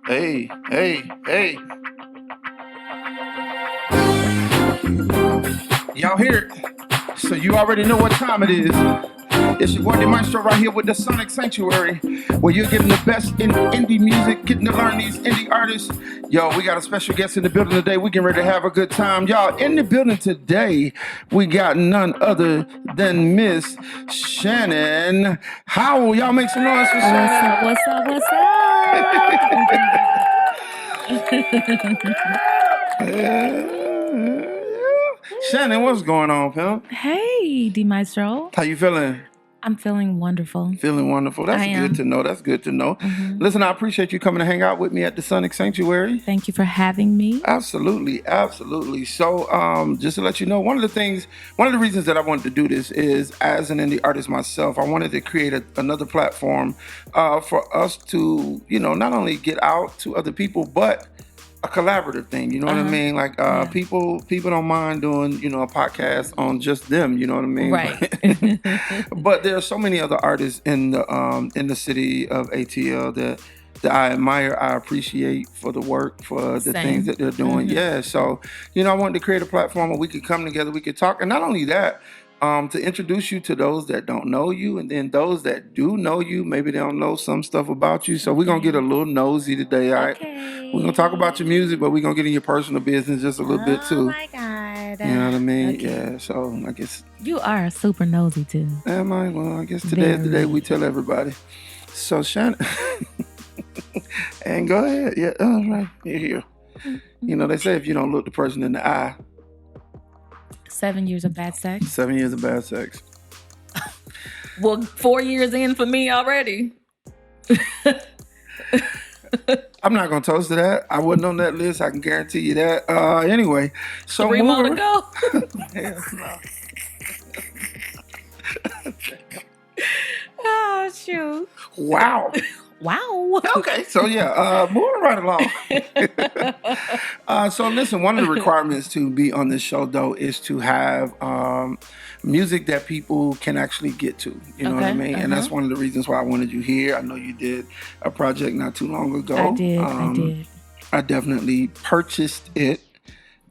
Hey, hey, hey. Y'all hear it? So you already know what time it is. It's your boy the Maestro right here with the Sonic Sanctuary, where you're getting the best in indie music, getting to learn these indie artists. Yo, we got a special guest in the building today. We getting ready to have a good time. Y'all, in the building today, we got none other than Miss Shannon Howell. Y'all make some noise for Shannon. What's up? What's up? Shannon, what's going on, pimp? Hey, D Maestro. How you feeling? I'm feeling wonderful. Feeling wonderful. That's good to know. That's good to know. Mm-hmm. Listen, I appreciate you coming to hang out with me at the Sonic Sanctuary. Thank you for having me. Absolutely, absolutely. So, just to let you know, one of the reasons that I wanted to do this is, as an indie artist myself, I wanted to create another platform for us to, not only get out to other people, but a collaborative thing, you know what I mean? Like people don't mind doing, a podcast on just them, you know what I mean? Right. But there are so many other artists in the city of ATL that I admire, I appreciate for the work, for the things that they're doing. Mm-hmm. Yeah, so I wanted to create a platform where we could come together, we could talk, and not only that, to introduce you to those that don't know you, and then those that do know you, maybe they don't know some stuff about you. So we're gonna get a little nosy today, all right? Okay. We're gonna talk about your music, but we're gonna get in your personal business just a little bit too. Oh my God. You know what I mean? Okay. Yeah, so I guess you are super nosy too. Am I? Well, I guess today is the day we tell everybody. So Shannon, and go ahead. Yeah, right. You're here. Mm-hmm. They say if you don't look the person in the eye, 7 years of bad sex. 7 years of bad sex. Well, 4 years in for me already. I'm not gonna toast to that. I wasn't on that list. I can guarantee you that. Anyway, so 3 more to go. Oh shoot! Wow. Wow. Okay, so moving right along. So listen, one of the requirements to be on this show, though, is to have music that people can actually get to. You know what I mean? And that's one of the reasons why I wanted you here. I know you did a project not too long ago. I did. I definitely purchased it.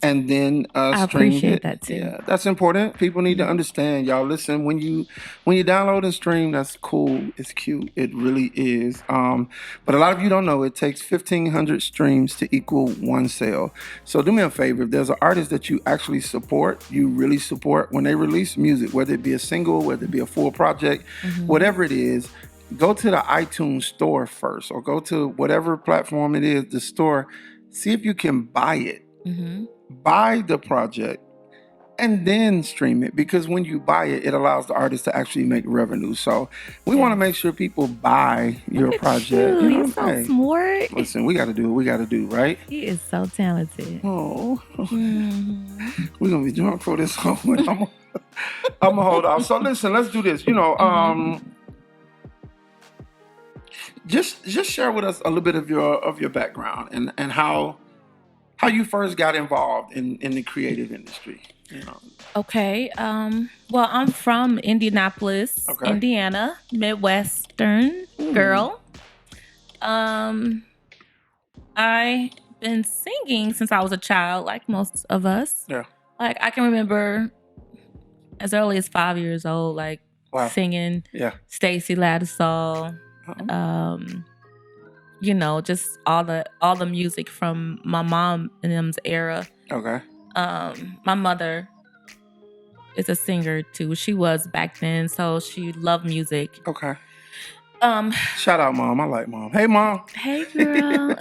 And then I appreciate that too. Yeah, that's important. People need to understand, y'all. Listen, when you download and stream, that's cool. It's cute. It really is. But a lot of you don't know it takes 1,500 streams to equal one sale. So do me a favor. If there's an artist that you actually support, you really support, when they release music, whether it be a single, whether it be a full project, whatever it is, go to the iTunes store first, or go to whatever platform it is, the store. See if you can buy it. Mm-hmm. Buy the project and then stream it, because when you buy it, it allows the artist to actually make revenue. So we want to make sure people buy your project. You're so smart. Listen, we got to do what we got to do, right? He is so talented. Oh, we're gonna be drunk for this whole. I'm gonna hold off. So listen, let's do this. Just share with us a little bit of your background and how you first got involved in the creative industry. Okay. Well, I'm from Indianapolis, Indiana, Midwestern girl. I've been singing since I was a child, like most of us. Yeah. Like I can remember as early as 5 years old, like singing Stacy Lattisaw. Just all the music from my mom and them's era. Okay. My mother is a singer too. She was back then, so she loved music. Okay. Shout out, Mom. I like Mom. Hey, Mom. Hey, girl.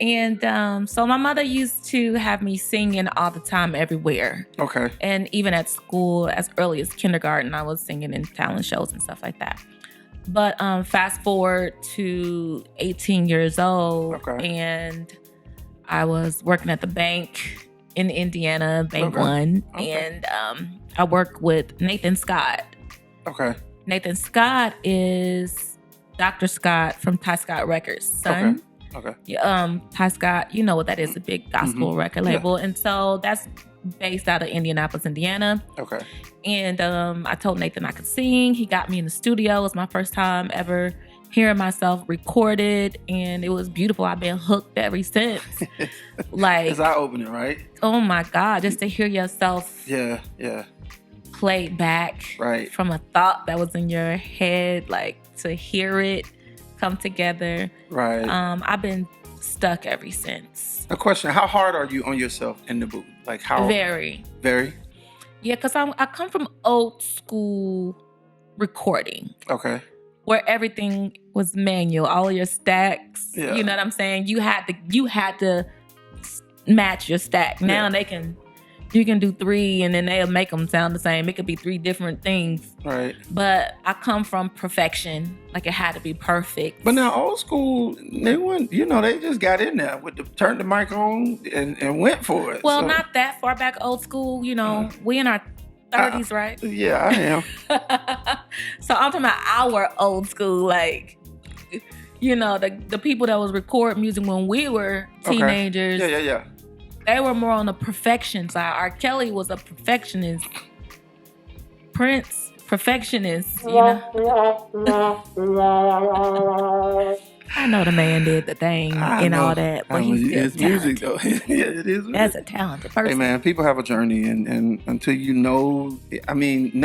And so my mother used to have me singing all the time, everywhere. Okay. And even at school, as early as kindergarten, I was singing in talent shows and stuff like that. But fast forward to 18 years old, and I was working at the bank in Indiana, Bank One, and I work with Nathan Scott. Okay. Nathan Scott is Dr. Scott from Ty Scott Records' son. Okay. Ty Scott, you know what that is, a big gospel record label. Yeah. And so that's based out of Indianapolis, Indiana. Okay. And I told Nathan I could sing. He got me in the studio. It was my first time ever hearing myself recorded, and it was beautiful. I've been hooked ever since. Like, it's eye-opening, right? Oh my God, just to hear yourself played back from a thought that was in your head, like to hear it come together. Right. I've been stuck ever since. A question, how hard are you on yourself in the booth? Like how? Very. Yeah, because I come from old school recording. Okay. Where everything was manual, all your stacks. Yeah. You know what I'm saying? You had to match your stack. Now you can do 3 and then they'll make them sound the same. It could be 3 different things. Right. But I come from perfection. Like it had to be perfect. But now old school, they just got in there turned the mic on and went for it. Well, not that far back old school, we in our 30s, right? Yeah, I am. So I'm talking about our old school, like, the people that was recording music when we were teenagers. Okay. Yeah. They were more on the perfection side. R. Kelly was a perfectionist. Prince, perfectionist, I know the man did the thing and all that, but he's still music though. Yeah, it is. That's a talented person. Hey man, people have a journey, and until no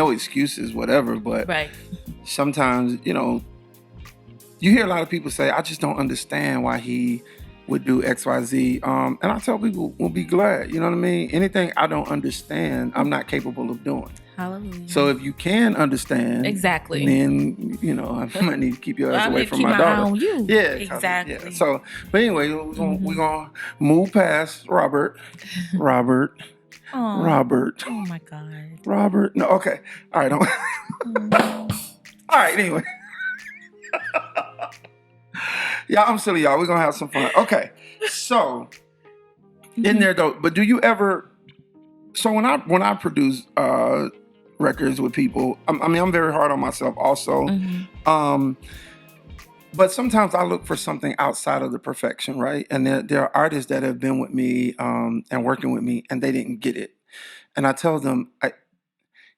excuses, whatever. But sometimes you hear a lot of people say, "I just don't understand why he would do X, Y, Z." And I tell people, "We'll be glad." You know what I mean? Anything I don't understand, I'm not capable of doing. Hallelujah. So if you can understand, exactly, then I might need to keep your ass away from my daughter. Eye on you. Yeah, exactly. Yeah. So, but anyway, we're gonna move past Robert. Aww. Robert. Oh my God. Robert. No. Okay. All right. All right. Anyway. Yeah, I'm silly, y'all. We're gonna have some fun. Okay. So, in there though, but do you ever? So when I produce records with people, I'm very hard on myself also. Mm-hmm. But sometimes I look for something outside of the perfection, right? And there are artists that have been with me and working with me, and they didn't get it. And I tell them,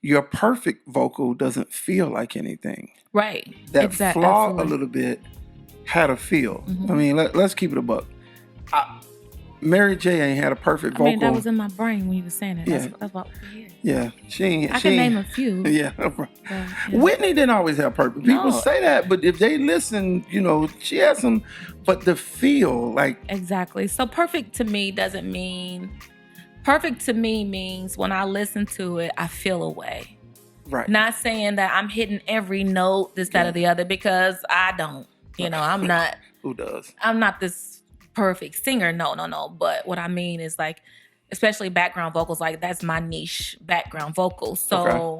your perfect vocal doesn't feel like anything. Right. That flaw a little bit had a feel. Mm-hmm. I mean, let's keep it a buck. Mary J ain't had a perfect vocal. I mean, that was in my brain when you were saying that. Yeah. That's what we hear. Yeah, I can name a few. Yeah. Whitney didn't always have perfect. People say that, but if they listen, she has some, but the feel, like. Exactly. So perfect to me means when I listen to it, I feel a way. Right. Not saying that I'm hitting every note, this, that, or the other, because I don't. I'm not. Who does? I'm not this perfect singer. No. But what I mean is, like, especially background vocals, like that's my niche, background vocals. So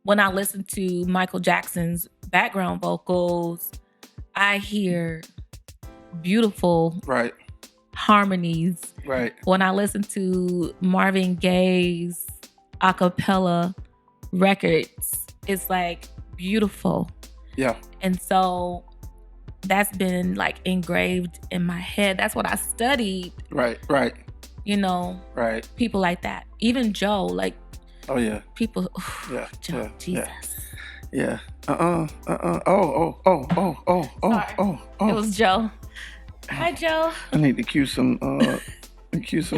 when I listen to Michael Jackson's background vocals, I hear beautiful harmonies. Right. When I listen to Marvin Gaye's a cappella records, it's like beautiful. Yeah. And so that's been like engraved in my head. That's what I studied. Right. Right. People like that. Even Joe, like. Oh yeah. People. Yeah. Joe, Jesus. Yeah. Sorry. It was Joe. Hi, Joe. I need to cue some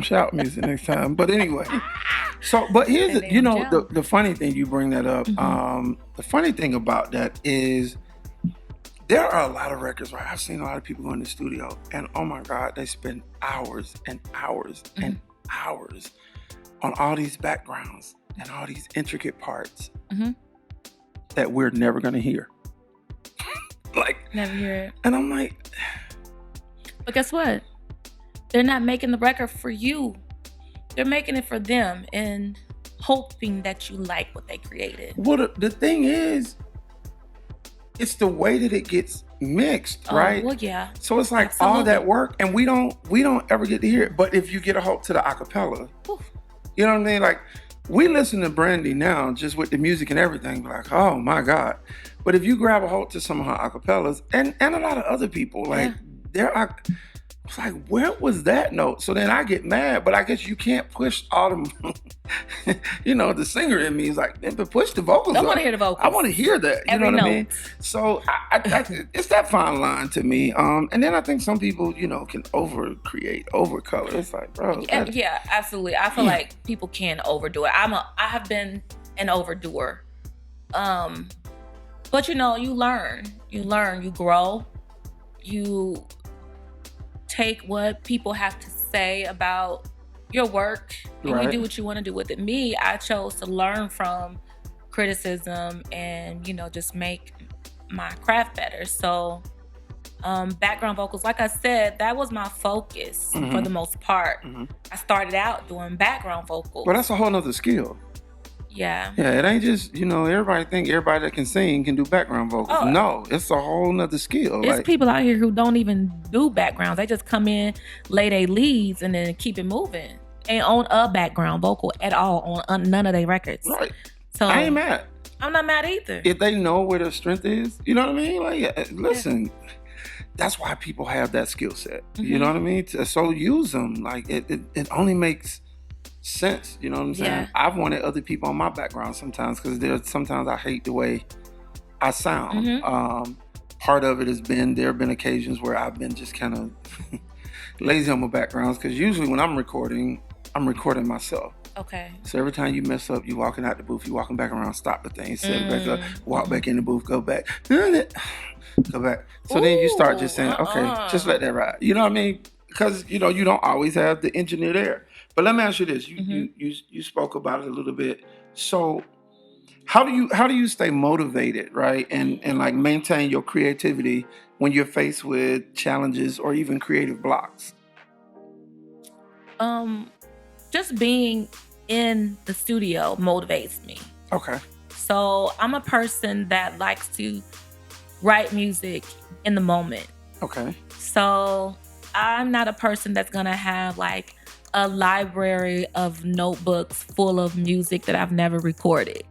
shout music next time. But anyway. So, but here's the funny thing, you bring that up. Mm-hmm. The funny thing about that is, there are a lot of records, right? I've seen a lot of people go in the studio, and oh my God, they spend hours and hours and hours on all these backgrounds and all these intricate parts that we're never gonna hear. Never hear it. And I'm like, but guess what? They're not making the record for you. They're making it for them and hoping that you like what they created. Well, the thing is, it's the way that it gets mixed, right? Well, yeah. So it's like all that work, and we don't ever get to hear it. But if you get a hold to the acapella, you know what I mean? Like, we listen to Brandy now just with the music and everything, like, oh my God. But if you grab a hold to some of her acapellas, and a lot of other people, like, It's like, where was that note? So then I get mad, but I guess you can't push all them. The singer in me is like, but push the vocals. I want to hear the vocals. I want to hear that. You know what I mean? So it's that fine line to me. And then I think some people, can over color. It's like, bro. Yeah, absolutely. I feel like people can overdo it. I have been an overdoer. But you learn, you grow, you take what people have to say about your work, and you do what you want to do with it. Me, I chose to learn from criticism and, just make my craft better. So background vocals, like I said, that was my focus for the most part. I started out doing background vocals. Well, that's a whole nother skill. Yeah, it ain't just, everybody think everybody that can sing can do background vocals. Oh. No, it's a whole nother skill. There's people out here who don't even do backgrounds. They just come in, lay their leads, and then keep it moving. Ain't on a background vocal at all on none of their records. Right. So I ain't mad. I'm not mad either. If they know where their strength is, you know what I mean? Like, listen, that's why people have that skill set. You know what I mean? So use them. Like, it only makes sense, you know what I'm saying? Yeah. I've wanted other people on my background sometimes because sometimes I hate the way I sound. Part of it has been, there have been occasions where I've been just kind of lazy on my backgrounds, because usually when I'm recording myself. Okay. So every time you mess up, you walking out the booth, you walking back around, stop the thing, set it back up, walk back in the booth, go back, go back. So then you start just saying, okay, just let that ride. You know what I mean? Because you don't always have the engineer there. But let me ask you this: you spoke about it a little bit. So, how do you stay motivated, right, and like maintain your creativity when you're faced with challenges or even creative blocks? Just being in the studio motivates me. Okay. So I'm a person that likes to write music in the moment. Okay. So I'm not a person that's gonna have like a library of notebooks full of music that I've never recorded.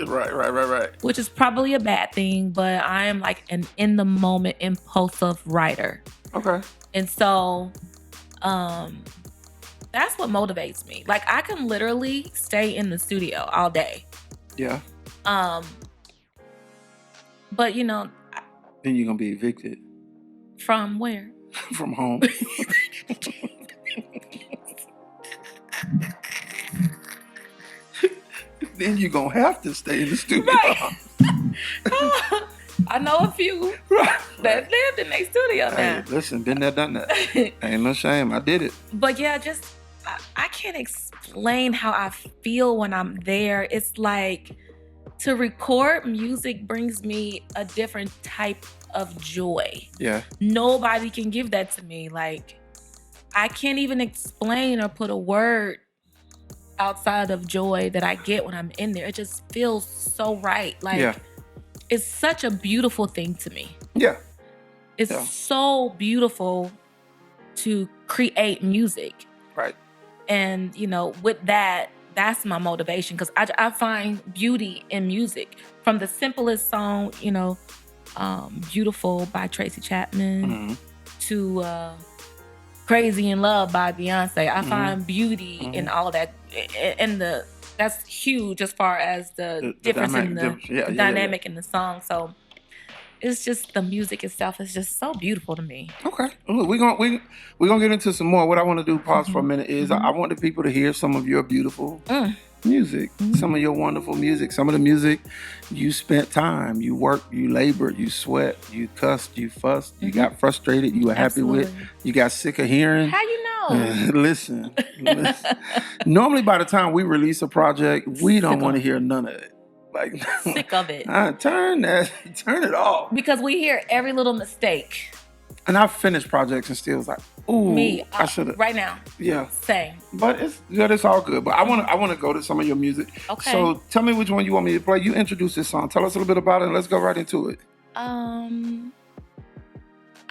Right. Which is probably a bad thing, but I am like an in the moment impulsive writer. Okay. And so that's what motivates me. Like, I can literally stay in the studio all day. Yeah. But then you're gonna be evicted. From where? From home. Then you're going to have to stay in the studio. Right. I know a few that lived in their studio now. Hey, listen, been there, done that. Ain't no shame. I did it. But yeah, I can't explain how I feel when I'm there. It's like, to record music brings me a different type of joy. Yeah. Nobody can give that to me. Like, I can't even explain or put a word outside of joy that I get when I'm in there. It just feels so right. Like, it's such a beautiful thing to me. Yeah. It's so beautiful to create music. Right. And, with that, that's my motivation, because I find beauty in music. From the simplest song, Beautiful by Tracy Chapman to Crazy in Love by Beyonce. I find beauty in all of that. And that's huge as far as the difference in the dynamic in the song. So it's just, the music itself is just so beautiful to me. Okay. Look, we're gonna get into some more. What I want to do, pause for a minute, is I want the people to hear some of your beautiful music, some of your wonderful music, some of the music you spent time, you worked, you labored, you sweat, you cussed, you fussed, you got frustrated, you were happy with, you got sick of hearing. How you know? Listen. Normally by the time we release a project, we don't want to hear none of it. Like, sick of it. Turn it off. Because we hear every little mistake. And I've finished projects and still was like, ooh, I should have. Right now. Yeah. Same. But it's all good. But I want to go to some of your music. Okay. So tell me which one you want me to play. You introduce this song. Tell us a little bit about it, and let's go right into it. I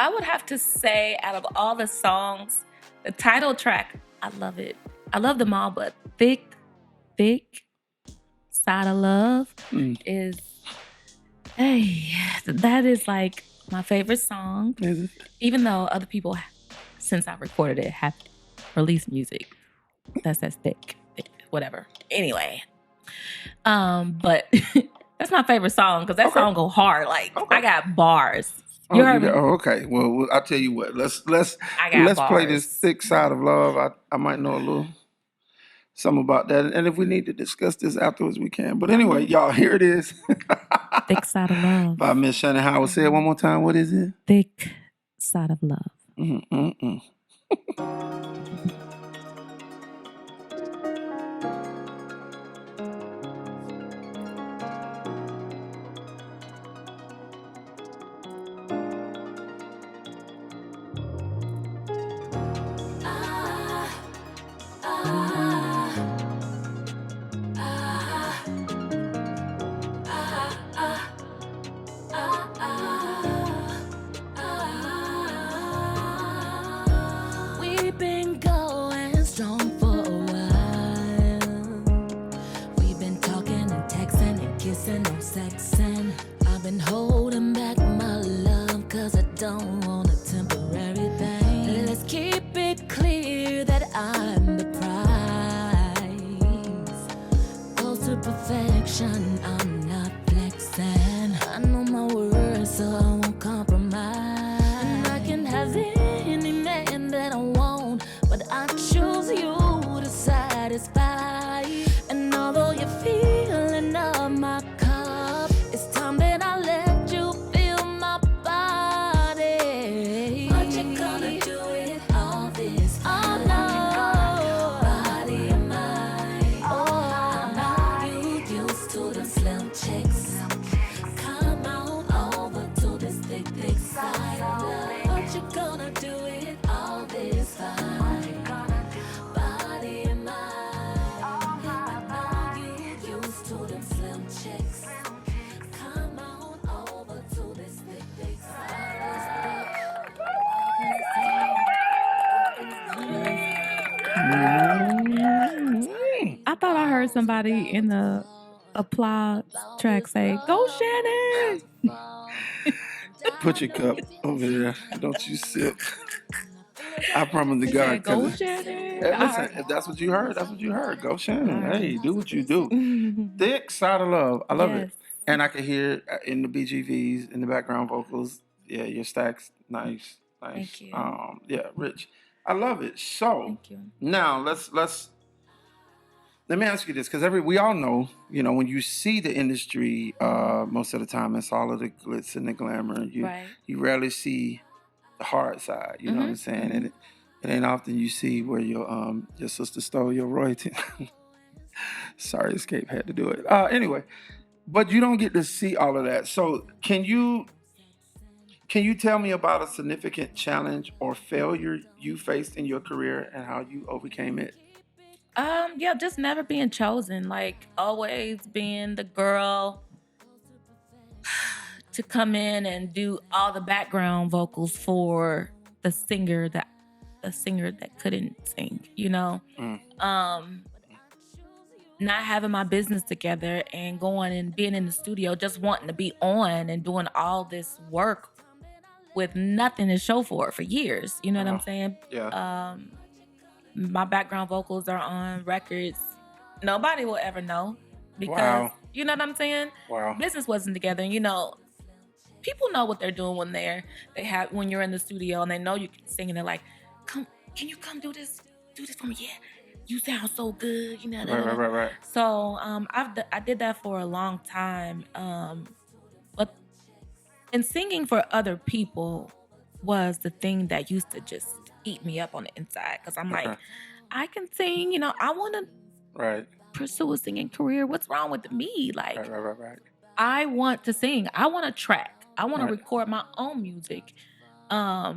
would have to say, out of all the songs, the title track, I love it. I love them all, but Thick Side of Love is, that is like my favorite song. Is it? Even though other people since I recorded it, have released music. That's thick, whatever. Anyway, but that's my favorite song because that song go hard. Like I got bars. You heard me? Okay. Well, I'll tell you what. Let's play this Thick Side of Love. I might know a little something about that, and if we need to discuss this afterwards, we can. But anyway, y'all, here it is. Thick Side of Love by Miss Shannon Howell. Say it one more time. What is it? Thick Side of Love. I thought I heard somebody in the applause track say, "Go Shannon!" Put your cup over there. Don't you sip. I promise to God. Go Shannon. Hey, listen, if that's what you heard, that's what you heard. Go Shannon. Hey, do what you do. Thick Side of Love. I love it. And I can hear in the BGVs, in the background vocals. Yeah, your stacks, nice. Thank you. Yeah, rich. I love it. So now let me ask you this, because we all know, when you see the industry, most of the time it's all of the glitz and the glamour. You rarely see the hard side. You know what I'm saying? And it ain't often you see where your sister stole your royalty. Sorry, Escape had to do it. Anyway, but you don't get to see all of that. So can you tell me about a significant challenge or failure you faced in your career and how you overcame it? Yeah, just never being chosen. Like always being the girl to come in and do all the background vocals for the singer that couldn't sing, not having my business together and going and being in the studio, just wanting to be on and doing all this work with nothing to show for it for years. You know what I'm saying? Yeah. My background vocals are on records nobody will ever know because you know what I'm saying? Wow. Business wasn't together. And people know what they're doing when you're in the studio and they know you can sing and they're like, can you come do this for me? Yeah, you sound so good. Right. So I did that for a long time. But and singing for other people was the thing that used to just eat me up on the inside because I'm like, I can sing, I want to pursue a singing career. What's wrong with me? Like, right. I want to sing. I want to track. I want to record my own music. How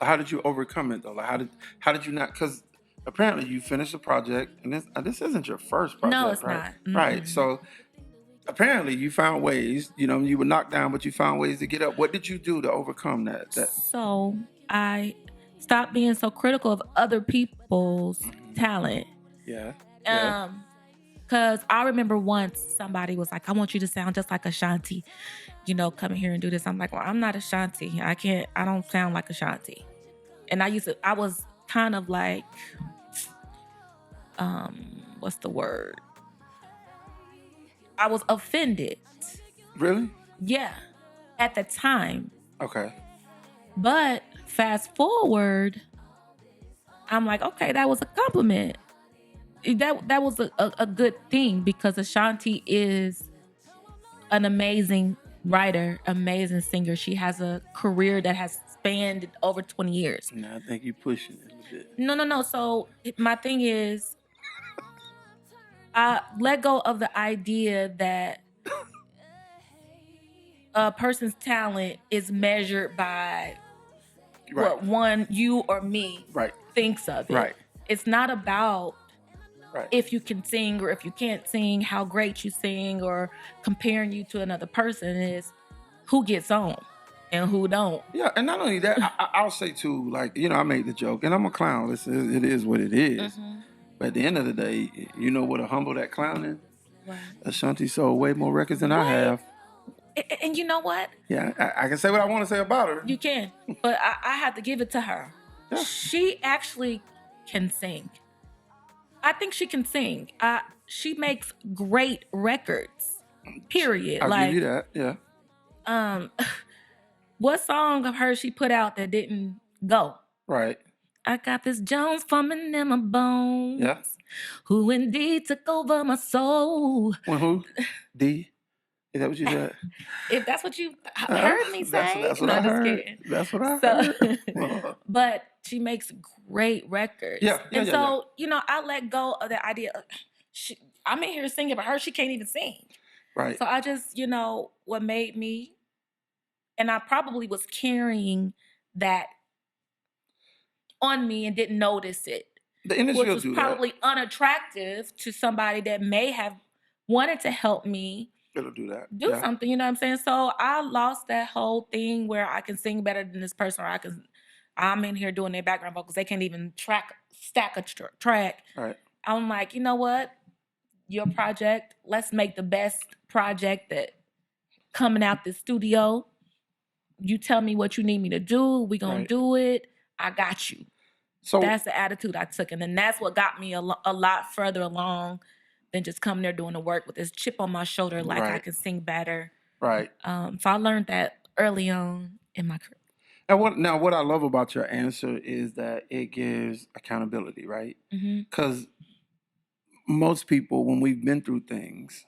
did you overcome it though? Like, how did you not? Because apparently you finished the project, and this isn't your first project. No, it's right? not. Mm-hmm. Right. So apparently you found ways. You were knocked down, but you found ways to get up. What did you do to overcome that? So I stopped being so critical of other people's talent. Yeah. Because I remember once somebody was like, I want you to sound just like Ashanti, come here and do this. I'm like, well, I'm not Ashanti. I don't sound like Ashanti. and I was kind of like, what's the word? I was offended. Really? Yeah, at the time. Okay. But fast forward, I'm like, okay, that was a compliment. That was a good thing, because Ashanti is an amazing writer, amazing singer. She has a career that has spanned over 20 years. No, I think you're pushing it a bit. No. So my thing is, I let go of the idea that a person's talent is measured by what one, you or me, thinks of it. Right. It's not about if you can sing or if you can't sing, how great you sing, or comparing you to another person. Is who gets on and who don't. Yeah, and not only that, I'll say too, like, you know, I made the joke, and I'm a clown. It is what it is. Mm-hmm. But at the end of the day, you know what a humble that clown is? Right. Ashanti sold way more records than I have. And you know what? Yeah, I can say what I want to say about her. You can, but I have to give it to her. Yeah. She actually can sing. I think she can sing. She makes great records. Period. I'll give you that. Yeah. What song of hers she put out that didn't go? Right. I got this Jones fumbling in my bones. Yeah. Who indeed took over my soul. Well, who? D. Is that what you said? If that's what you heard me say. That's what I heard. Kidding. That's what I heard. But she makes great records. Yeah. And so, you know, I let go of the idea of, I'm in here singing, but she can't even sing. Right. So I just, you know, what made me, and I probably was carrying that on me and didn't notice it. The industry which was probably unattractive to somebody that may have wanted to help me. It'll do that. Do something, you know what I'm saying? So I lost that whole thing where I can sing better than this person, or I'm in here doing their background vocals. They can't even stack a track. Right. I'm like, you know what? Your project, let's make the best project that coming out the studio. You tell me what you need me to do. We gonna do it. I got you. So that's the attitude I took. And then that's what got me a lot further along than just coming there doing the work with this chip on my shoulder, like I can sing better. Right. So I learned that early on in my career. And what I love about your answer is that it gives accountability, right? Because most people, when we've been through things,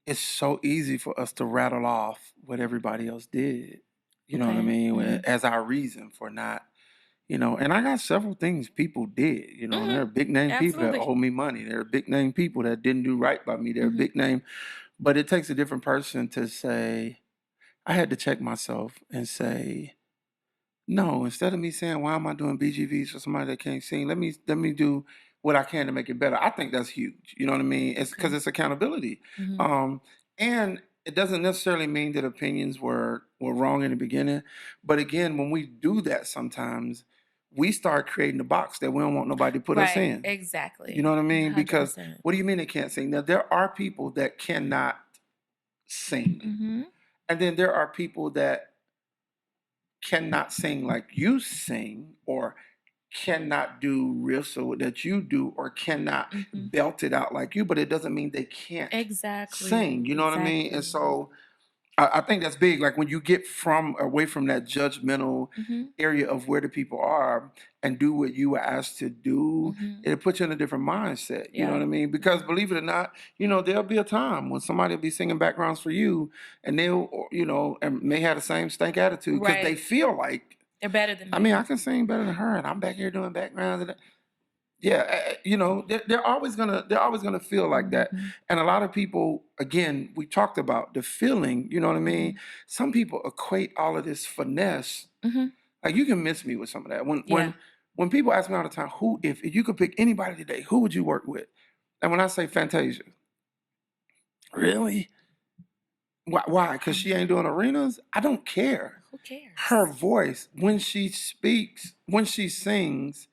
it's so easy for us to rattle off what everybody else did. You know what I mean? As our reason for not, you know, and I got several things people did, you know, and there are big name people that owe me money. There are big name people that didn't do right by me. There are big name, but it takes a different person to say, I had to check myself and say, no, instead of me saying, why am I doing BGVs for somebody that can't sing? Let me do what I can to make it better. I think that's huge. You know what I mean? It's because it's accountability. And it doesn't necessarily mean that opinions were wrong in the beginning. But again, when we do that sometimes, we start creating a box that we don't want nobody to put us in. Exactly. You know what I mean? 100%. Because what do you mean they can't sing? Now, there are people that cannot sing. And then there are people that cannot sing like you sing, or cannot do whistle that you do, or cannot belt it out like you, but it doesn't mean they can't sing. You know what I mean? And so I think that's big. Like when you get away from that judgmental area of where the people are and do what you were asked to do, it puts you in a different mindset. You know what I mean? Because believe it or not, you know, there'll be a time when somebody will be singing backgrounds for you, and they'll, you know, and may have the same stank attitude because they feel like they're better than me. I mean, I can sing better than her, and I'm back here doing backgrounds. Yeah, you know, they're always gonna feel like that. And a lot of people, again, we talked about the feeling. You know what I mean? Some people equate all of this finesse. Like you can miss me with some of that. When people ask me all the time, who if you could pick anybody today, who would you work with? And when I say Fantasia, really? Why? Because she ain't doing arenas? I don't care. Who cares? Her voice, when she speaks, when she sings,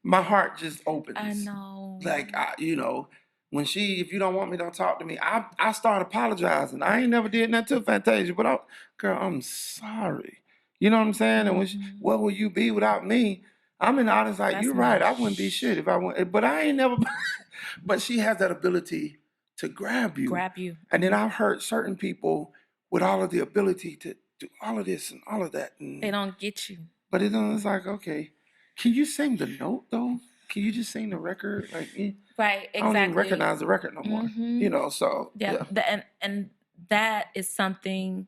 my heart just opens. I know. Like, you know, when if you don't want me, don't talk to me. I start apologizing. I ain't never did that to Fantasia, but girl, I'm sorry. You know what I'm saying? And what will you be without me? I'm in the audience like, you're right. I wouldn't be shit if I went. But I ain't never. But she has that ability to grab you. And then I've heard certain people with all of the ability to do all of this and all of that. And they don't get you. But it's like, okay, can you sing the note though? Can you just sing the record? Like, right, exactly. I don't even recognize the record no more. You know, so yeah. And that is something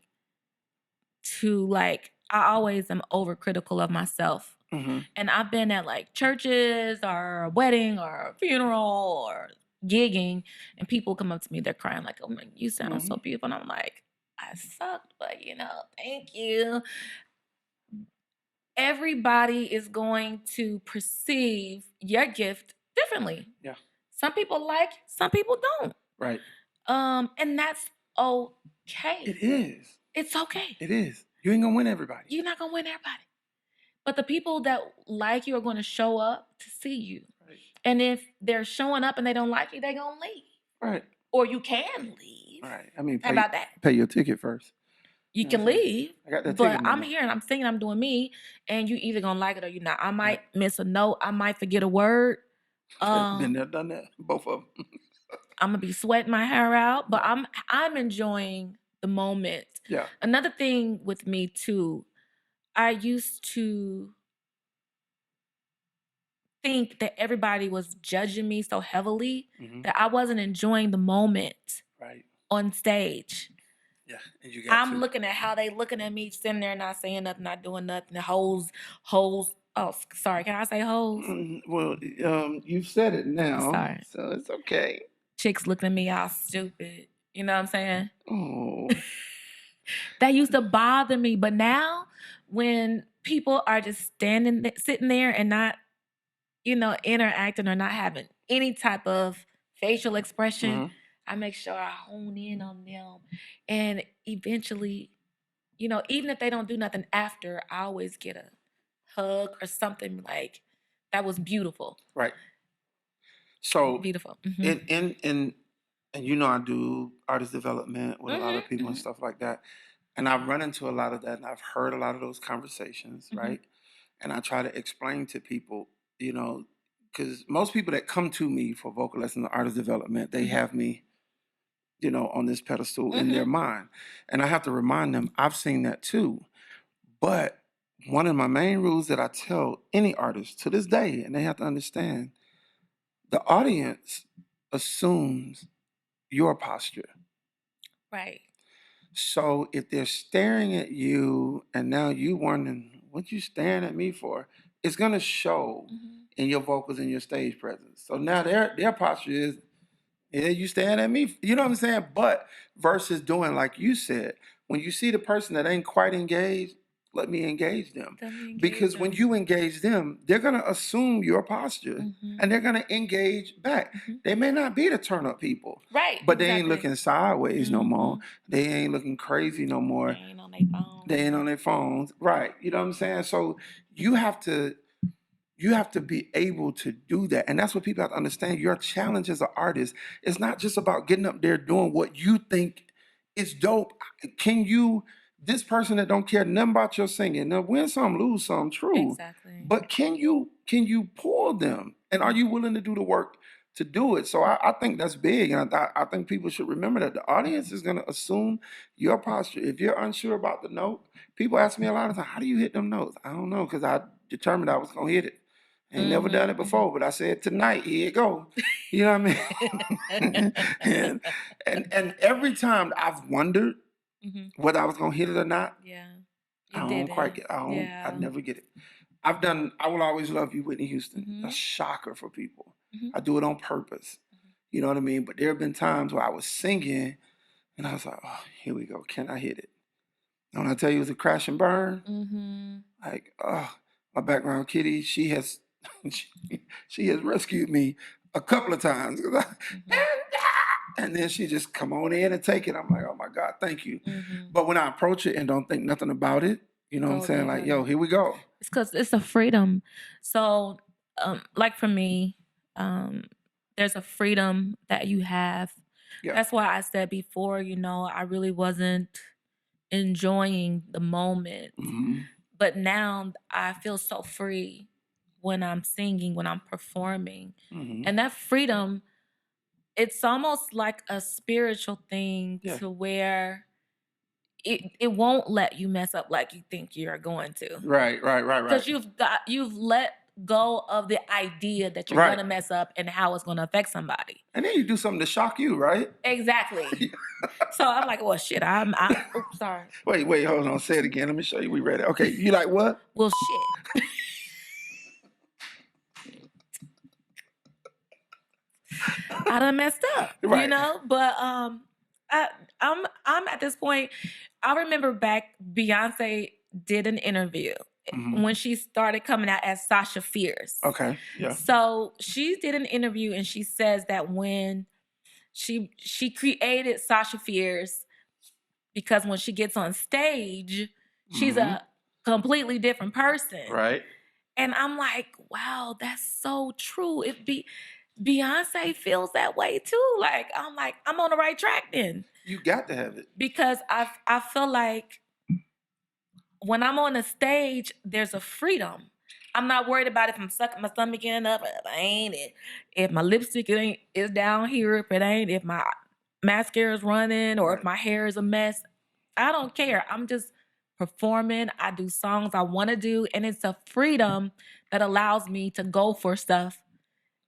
to like. I always am overcritical of myself. And I've been at like churches or a wedding or a funeral or gigging, and people come up to me, they're crying like, "Oh my, you sound so beautiful." And I'm like, I sucked, but thank you. Everybody is going to perceive your gift differently. Yeah. Some people like, some people don't. Right. And that's okay. It is. It's okay. It is. You ain't gonna win everybody. You're not gonna win everybody. But the people that like you are going to show up to see you. Right. And if they're showing up and they don't like you, they're going to leave. Right. Or you can leave. Right. I mean, how about that? Pay your ticket first. You can leave. I got that but ticket. But I'm here and I'm singing, I'm doing me, and you either going to like it or you're not. I might miss a note. I might forget a word. Been there, done that. Both of them. I'm going to be sweating my hair out, but I'm enjoying the moment. Yeah. Another thing with me, too, I used to think that everybody was judging me so heavily that I wasn't enjoying the moment on stage. Yeah, and I'm looking at how they looking at me, sitting there, not saying nothing, not doing nothing. The hoes. Oh, sorry. Can I say hoes? Well, you've said it now, sorry. So it's okay. Chicks looking at me all stupid. You know what I'm saying? Oh, that used to bother me, but now when people are just sitting there and not, interacting or not having any type of facial expression, I make sure I hone in on them. And eventually, even if they don't do nothing after, I always get a hug or something like, that was beautiful. Right. So beautiful. And I do artist development with a lot of people and stuff like that. And I've run into a lot of that and I've heard a lot of those conversations, right? And I try to explain to people, because most people that come to me for vocal lessons or artist development, they have me, on this pedestal in their mind. And I have to remind them, I've seen that too. But one of my main rules that I tell any artist to this day, and they have to understand, the audience assumes your posture. Right. So if they're staring at you and now you wondering, what you staring at me for? It's going to show in your vocals and your stage presence. So now their posture is, yeah, you staring at me. You know what I'm saying? But versus doing like you said, when you see the person that ain't quite engaged, let me engage them. Because when you engage them, they're going to assume your posture and they're going to engage back. They may not be the turn up people. Right. But they ain't looking sideways no more. They ain't looking crazy no more. They ain't on their phones. They ain't on their phones. Right. You know what I'm saying? So you have to be able to do that. And that's what people have to understand. Your challenge as an artist is not just about getting up there doing what you think is dope. This person that don't care nothing about your singing, now win some, lose some, true. Exactly. But can you pull them? And are you willing to do the work to do it? So I think that's big. And I think people should remember that the audience is going to assume your posture. If you're unsure about the note, people ask me a lot of times, how do you hit them notes? I don't know, because I determined I was going to hit it. I ain't never done it before, but I said tonight, here it go. You know what I mean? and every time I've wondered whether I was gonna hit it or not. Yeah. I don't quite get I never get it. I Will Always Love You, Whitney Houston. A shocker for people. I do it on purpose. You know what I mean? But there have been times where I was singing and I was like, oh, here we go. Can I hit it? And when I tell you it was a crash and burn, like, my background kitty, she has rescued me a couple of times. And then she just come on in and take it. I'm like, oh my God, thank you. But when I approach it and don't think nothing about it, you know what I'm saying? Like, yo, here we go. It's because it's a freedom. So, like for me, there's a freedom that you have. Yeah. That's why I said before, I really wasn't enjoying the moment But now I feel so free when I'm singing, when I'm performing. And that freedom, it's almost like a spiritual thing to where it won't let you mess up like you think you're going to. Right. Because you've let go of the idea that you're gonna mess up and how it's gonna affect somebody. And then you do something to shock you, right? Exactly. So I'm like, well, shit. I'm oops, sorry. Wait, hold on. Say it again. Let me show you. We read it. Okay, you like what? Well, shit. I done messed up, you know. But I'm at this point. I remember back Beyonce did an interview when she started coming out as Sasha Fierce. Okay, yeah. So she did an interview and she says that when she created Sasha Fierce because when she gets on stage, she's a completely different person. Right. And I'm like, wow, that's so true. Beyonce feels that way too. Like, I'm on the right track then. You got to have it. Because I feel like when I'm on a stage, there's a freedom. I'm not worried about if I'm sucking my stomach in up, if I ain't it. If my lipstick is down here, if it ain't, if my mascara is running, or if my hair is a mess. I don't care. I'm just performing. I do songs I want to do, and it's a freedom that allows me to go for stuff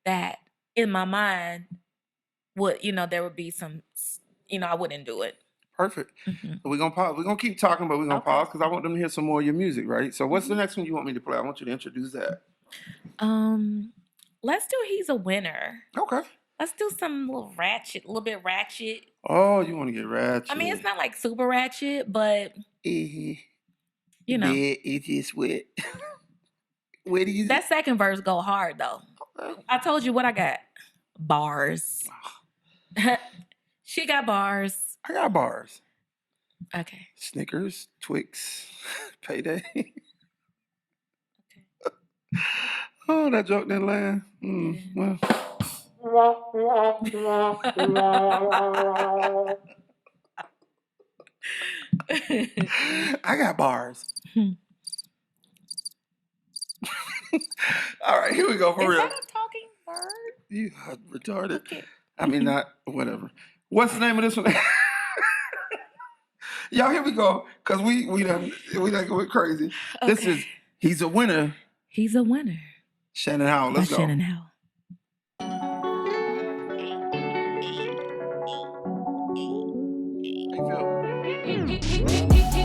that in my mind would, there would be some, I wouldn't do it. Perfect. We're going to pause. We're going to keep talking, but we're going to pause because I want them to hear some more of your music, right? So what's the next one you want me to play? I want you to introduce that. Let's do He's a Winner. Okay. Let's do some little bit ratchet. Oh, you want to get ratchet. I mean, it's not like super ratchet, but, you know. It is wet. That second verse go hard, though. Okay. I told you what I got. Bars. She got bars. I got bars. Okay. Snickers, Twix, Payday. Okay. Oh, that joke didn't land. Well. I got bars. All right, here we go for real. Is that a talking bird? You are retarded. Okay. I mean, not whatever. What's the name of this one? Y'all, here we go, because we done going crazy. Okay. This is He's a Winner. He's a Winner. Shannon Howell. Let's go. Shannon Howell.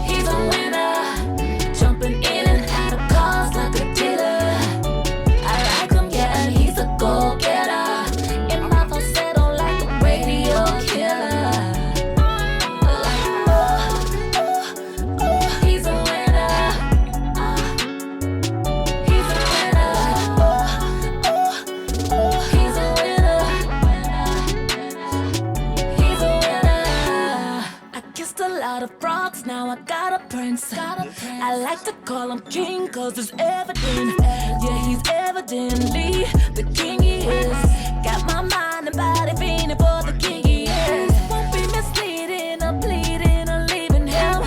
He's a winner, jumping in and out of cars like a dealer. I like him, yeah, he's a go-getter. In my falsetto like a radio killer. He's a winner. He's a winner. He's a winner. He's a winner. I kissed a lot of frogs, now I got a prince. I like to call him king, cause it's evident. Yeah, he's evidently the king he is. Got my mind and body feeling for the king he is. Won't be misleading or pleading or leaving him.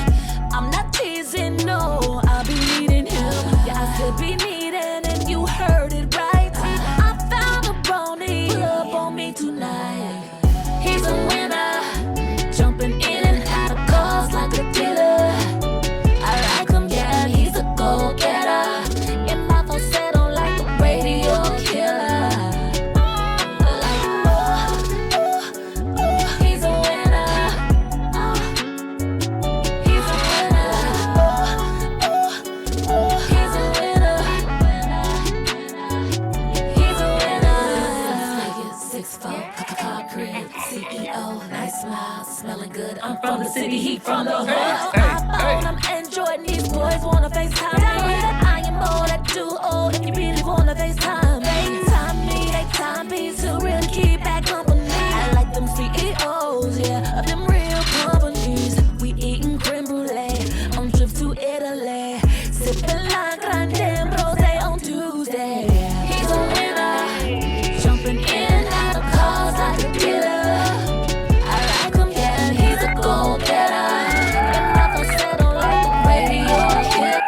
I'm not teasing, no, I'll be needing him. Yeah, I still be needing, and you heard it right. I found a brony, pull up on me tonight. He's a winner, jumping in and out of cars like a dealer. I like him, yeah, he's a go-getter. In my falsetto like a radio killer. He's a winner. He's a winner. He's a winner. He's a winner. 6'4", car crib, CEO, nice smile, smelling good. I'm from the city, he from the hood. I'm Android, these boys wanna FaceTime me. I am all that do, oh, if you really wanna FaceTime me. They time me to really keep back company. I like them CEOs, yeah, of them real companies. We eating creme brulee on trips to Italy. Sipping La Grande and Rosé on Tuesday. He's a winner, jumping in and out of cars like a dealer. I like him, yeah, he's a go-getter. And my falsetto like a radio killer.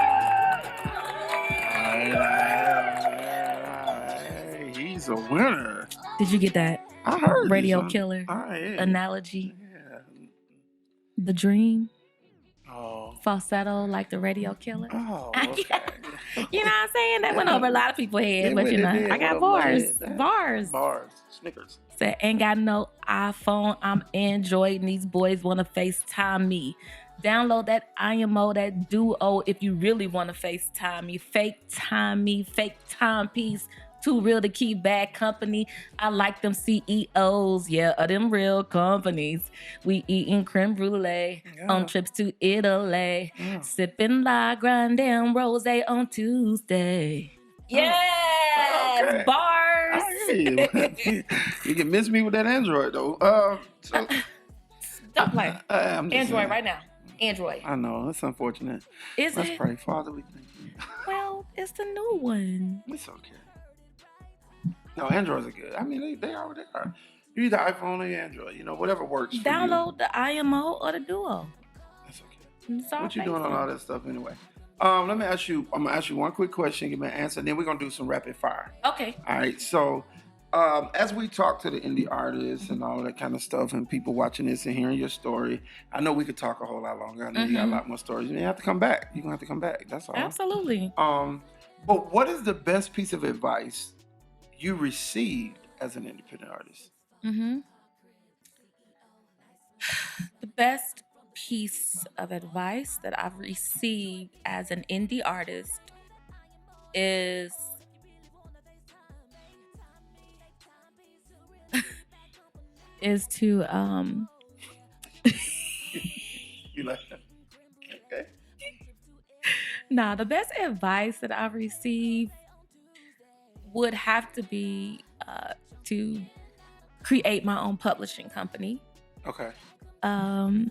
is a winner. Did you get that? I heard Radio killer analogy. Yeah. The dream. Oh. Falsetto like the radio killer. Oh, okay. You know what I'm saying? That went over a lot of people's head, but you know, I got bars. Snickers. Said, ain't got no iPhone, I'm Android, and these boys want to FaceTime me. Download that IMO, that Duo, if you really want to FaceTime me. Fake timepiece. Too real to keep bad company. I like them CEOs, yeah, of them real companies. We eating creme brulee on trips to Italy. Sipping La Grande and Rose on Tuesday. Yes, okay. Bars. You can miss me with that Android though. Don't play. Android right now. Android. I know, it's unfortunate. Let's pray. Father, we thank you. Well, it's the new one. It's okay. No, Androids are good. I mean, they are what they are. You either iPhone or Android, whatever works. Download the IMO or the Duo. That's okay. What you Facebook. doing on all that stuff anyway? I'm gonna ask you one quick question, give me an answer, and then we're gonna do some rapid fire. Okay. All right. So, as we talk to the indie artists and all that kind of stuff, and people watching this and hearing your story, I know we could talk a whole lot longer. I know you got a lot more stories. You have to come back. You're gonna have to come back. That's all. Absolutely. But what is the best piece of advice you received as an independent artist? The best piece of advice that I've received as an indie artist is to You like that? Okay. Nah, the best advice that I've received would have to be to create my own publishing company. Okay. Man.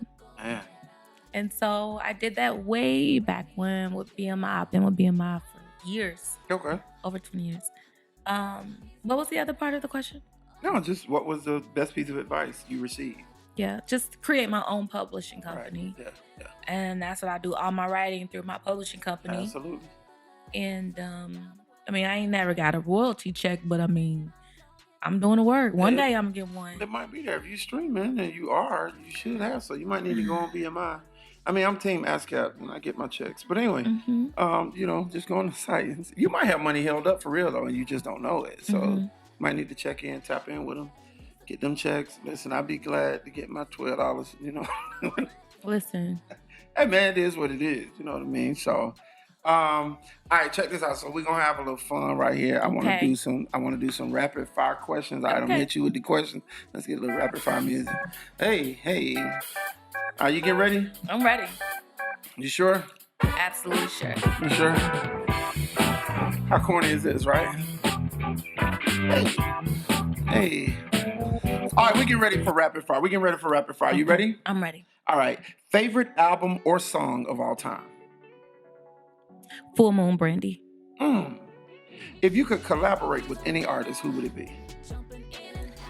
And so I did that way back when with BMI. I've been with BMI for years. Okay. Over 20 years. What was the other part of the question? No, just what was the best piece of advice you received? Yeah, just create my own publishing company. Right. Yeah. And that's what I do, all my writing through my publishing company. Absolutely. And I ain't never got a royalty check, but I'm doing the work. One day I'm gonna get one. It might be there. If you're streaming, and you should have. So you might need to go on BMI. I'm Team ASCAP when I get my checks. But anyway, just go on the site. You might have money held up for real though, and you just don't know it. So might need to check in, tap in with them, get them checks. Listen, I'd be glad to get my $12. Listen. Hey man, it is what it is. You know what I mean? So. All right, check this out. So we're gonna have a little fun right here. I want to do some rapid fire questions. I'm gonna hit you with the questions. Let's get a little rapid fire music. Hey. Are you getting ready? I'm ready. You sure? Absolutely sure. You sure? How corny is this, right? Hey. All right, we get ready for rapid fire. You ready? I'm ready. All right. Favorite album or song of all time? Full Moon Brandy. If you could collaborate with any artist, who would it be?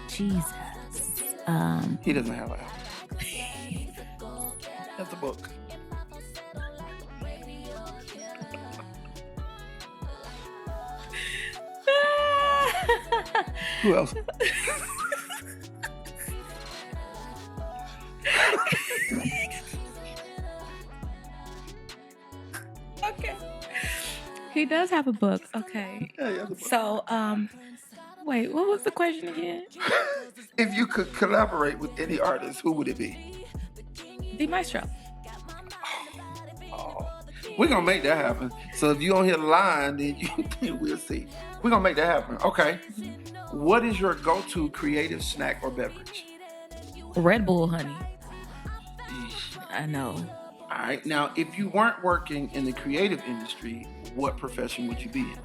Jesus. He doesn't have an album. That's a book. Who else? Okay. He does have a book. Okay. Yeah, he has a book. So, wait, what was the question again? If you could collaborate with any artist, who would it be? D Maestro. Oh. We're going to make that happen. So if you don't hear the line, then we'll see. We're going to make that happen. Okay. What is your go-to creative snack or beverage? Red Bull, honey. Eesh. I know. All right. Now, if you weren't working in the creative industry, what profession would you be in?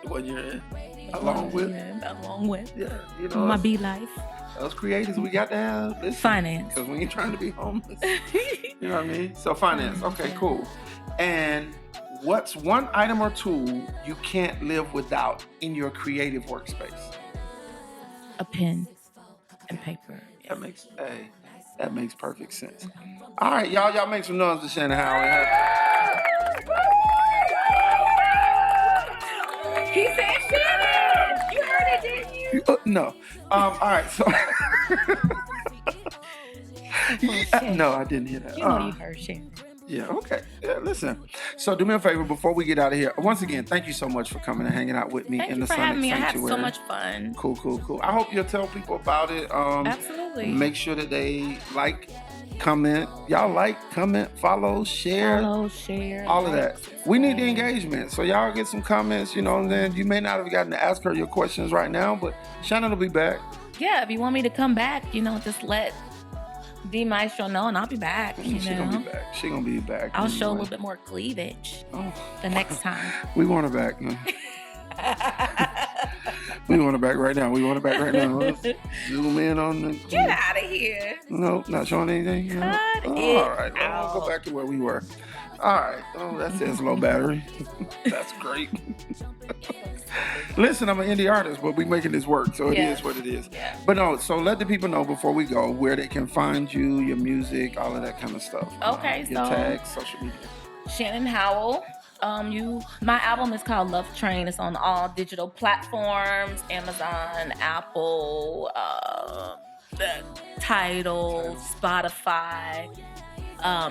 What you're in? Along with? Yeah. You know, my B life. Us creators, we got to have this. Finance. Because we ain't trying to be homeless. You know what I mean? So finance. Okay, cool. And what's one item or tool you can't live without in your creative workspace? A pen and paper. That makes perfect sense. All right, y'all make some noise for Shannon Howell. He said Shannon. You heard it, didn't you? No. All right. So. No, I didn't hear that. You know you heard Shannon. Yeah, okay. Yeah, listen. So do me a favor before we get out of here. Once again, thank you so much for coming and hanging out with me in the Sonic Sanctuary. I had so much fun. Cool. I hope you'll tell people about it. Absolutely. Make sure that they like, comment. Y'all like, comment, follow, share. All of that. We need the engagement. So y'all get some comments, and then you may not have gotten to ask her your questions right now, but Shannon will be back. Yeah, if you want me to come back, just let D Maestro know, and I'll be back. She's gonna be back. She's gonna be back. I'll show a little bit more cleavage the next time. We want her back. We want her back right now. Let's zoom in on the. Get out of here. No, not showing anything. Cut it all right. I'll go back to where we were. All right. Oh, that says low battery. That's great. Listen, I'm an indie artist, but we're making this work, so it is what it is. Yeah. But no, so let the people know before we go where they can find you, your music, all of that kind of stuff. Okay, your tags, social media. Shannon Howell. My album is called Love Train. It's on all digital platforms: Amazon, Apple, Tidal, Spotify,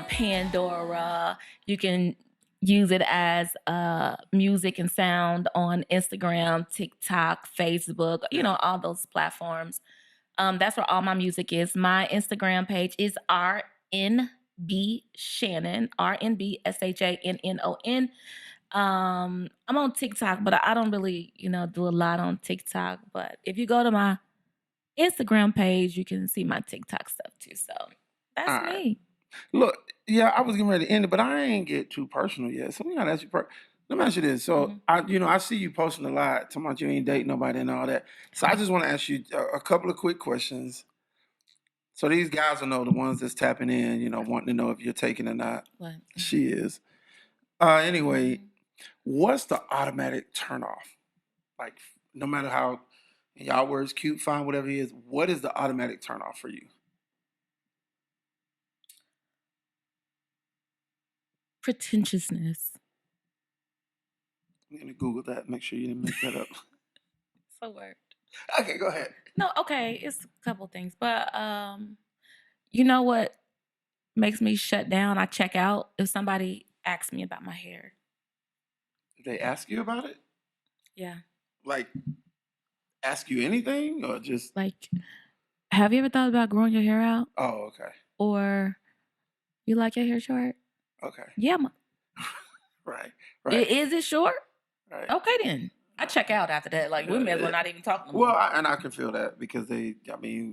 Pandora. You can use it as music and sound on Instagram, TikTok, Facebook, all those platforms. That's where all my music is. My Instagram page is RNB Shannon, RNBSHANNON. I'm on TikTok, but I don't really, do a lot on TikTok. But if you go to my Instagram page, you can see my TikTok stuff too. So that's me. Look, yeah, I was getting ready to end it, but I ain't get too personal yet. So we gotta ask you. Let me ask you this. So I see you posting a lot, talking about you ain't dating nobody and all that. So I just want to ask you a couple of quick questions. So these guys will know, the ones that's tapping in, wanting to know if you're taking or not. What? She is. Anyway, what's the automatic turnoff? Like, no matter how, in y'all words, cute, fine, whatever it is, what is the automatic turnoff for you? Pretentiousness. I'm going to Google that. Make sure you didn't make that up. It's a word. Okay, go ahead. No, okay. It's a couple things. But you know what makes me shut down? I check out if somebody asks me about my hair. They ask you about it? Yeah. Like, ask you anything or just... Like, have you ever thought about growing your hair out? Oh, okay. Or, you like your hair short? Okay. Yeah. Right. Is it short? Right. Okay, then. I check out after that. Like, we may as well not even talk no more. Well, I can feel that because this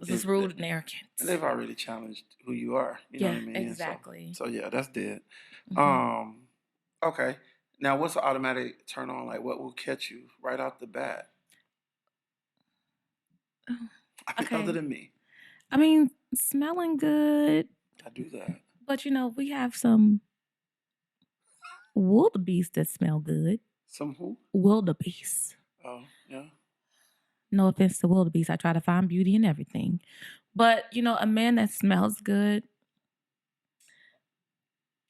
is rude and arrogant. They've already challenged who you are. You know what I mean? Exactly. So yeah, that's dead. Mm-hmm. Okay. Now, what's the automatic turn on? Like, what will catch you right off the bat? Other than me. I mean, smelling good. I do that. But, we have some wildebeest that smell good. Some who? Wildebeest. Oh, yeah. No offense to wildebeest. I try to find beauty in everything. But, a man that smells good,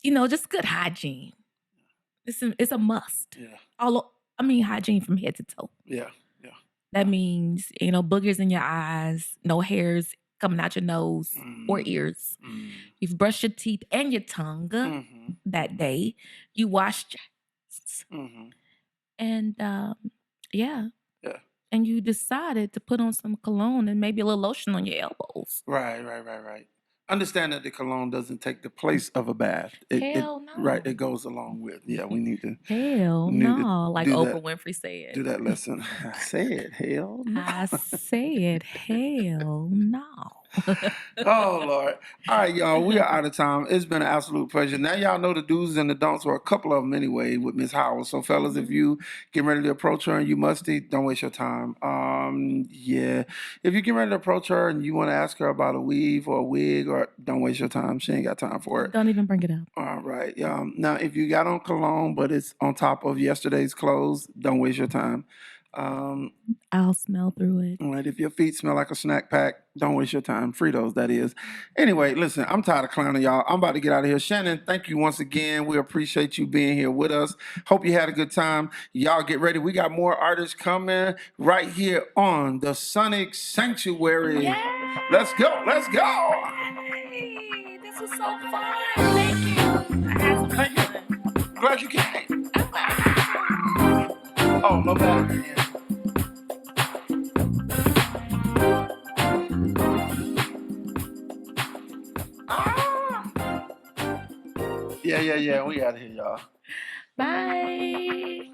just good hygiene. It's a must. Yeah. Hygiene from head to toe. Yeah. That means, boogers in your eyes, no hairs coming out your nose or ears. Mm. You've brushed your teeth and your tongue that day. You washed your hands. And, yeah. And you decided to put on some cologne and maybe a little lotion on your elbows. Right. Understand that the cologne doesn't take the place of a bath. Hell no. Right, it goes along with. Yeah, we need to. Hell no. Like Oprah Winfrey said. Do that lesson. I said, hell no. I said, hell no. Oh, Lord. All right, y'all. We are out of time. It's been an absolute pleasure. Now y'all know the do's and the don'ts, or a couple of them anyway, with Miss Howell. So, fellas, if you get ready to approach her and you musty, don't waste your time. Yeah. If you get ready to approach her and you want to ask her about a weave or a wig, or don't waste your time. She ain't got time for it. Don't even bring it up. All right. Now, if you got on cologne, but it's on top of yesterday's clothes, don't waste your time. I'll smell through it. All right, if your feet smell like a snack pack, don't waste your time. Fritos, that is. Anyway, listen, I'm tired of clowning y'all. I'm about to get out of here. Shannon, thank you once again. We appreciate you being here with us. Hope you had a good time. Y'all get ready. We got more artists coming right here on the Sonic Sanctuary. Yay! Let's go. Let's go. Yay! This was so fun. Thank you. I had some fun. Glad you came. Oh, no bad. Yeah. We out of here, y'all. Bye.